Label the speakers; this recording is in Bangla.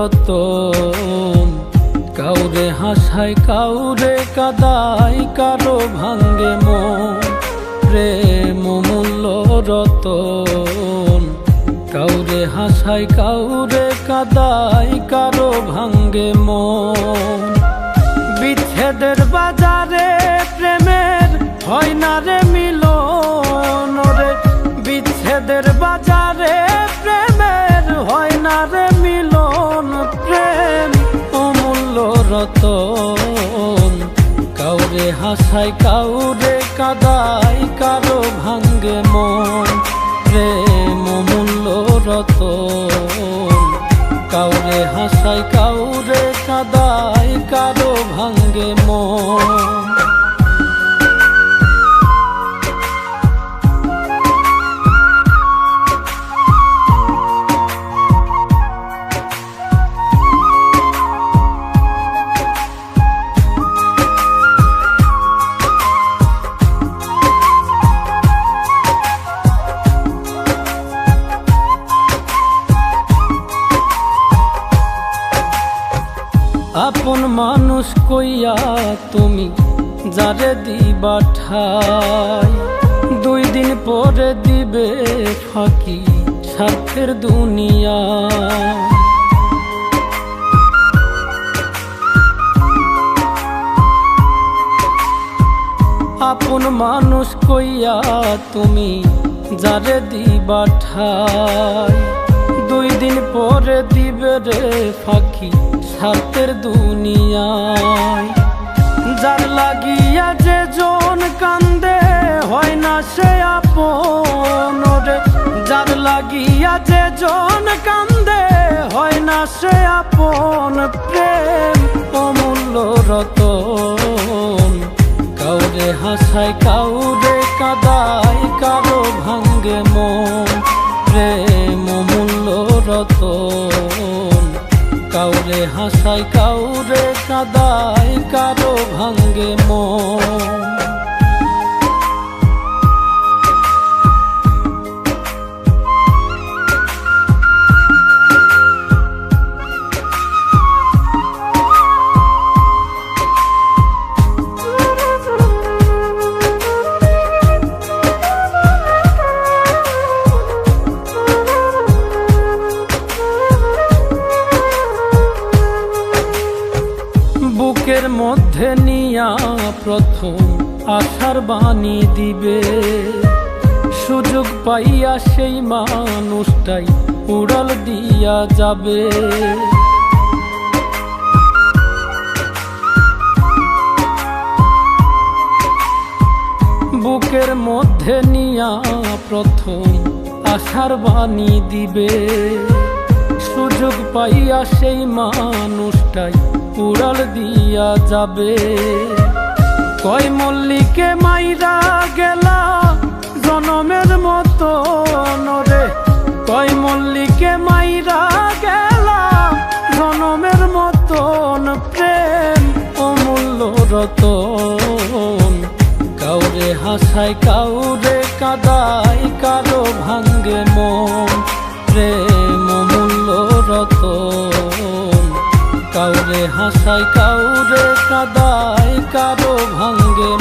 Speaker 1: রতন, কাউরে হাসায় কাউরে কাদায়, কারো ভাঙ্গে মন। প্রেম মূল্য রতন, কাউরে হাসায় কাউরে কাদায়, কারো ভাঙ্গে মন। বিচ্ছেদের বাজারে প্রেমের হয় না রে মিলন রে, বিচ্ছেদের বাজারে প্রেমের হয় না রে মিলন। প্রেম অমূল্য রতন, কাউরে হাসায় কাউরে কাদায়, কারো ভাঙ্গে মন। প্রেম অমূল্য রতন, কাউরে হাসায় কাউরে কাদায়, কারো ভাঙ্গে মন। আপন মানুষ কইয়া তুমি যারে দিবা ঠাই, 2 দিন পরে দিবে ফাঁকি স্বার্থের দুনিয়া। আপন মানুষ কইয়া তুমি যারে দিবা ঠাই, 2 দিন পরে দিবে রে ফাঁকি স্বার্থের দুনিয়ায়। যার লাগিয়া যে জন কান্দে হয় না সে আপন রে, যার লাগিয়া যে জন কান্দে হয় না সে আপন। প্রেম অমূল্য রতন, কাউরে হাসায় কাউরে কাদায়, কারো ভাঙ্গে মন। প্রেম অমূল্য রতন, কাউরে হাসায় কাউরে কাদায়, কারো ভাঙ্গে মন। বুকের মধ্যে নিয়া প্রথম আশার বাণী দিবে, সুযোগ পাইয়া সেই মানুষটাই উড়াল দিয়া যাবে। বুকের মধ্যে নিয়া প্রথম আশার বাণী দিবে, সুযোগ পাইয়া সেই মানুষটাই উড়াল দিয়া যাবে। কয় মল্লিকে মাইরা গেলা জনমের মতো রে, কয় মল্লিকে মাইরা গেলা জনমের মতন। প্রেম অমূল্য রতন, কাউরে হাসায় কাউরে কাদায়, কারো ভাঙ্গে মন। প্রেম অমূল্য রতন, কাউরে হাসায় কাউরে কাদায়, কারো ভাঙ্গে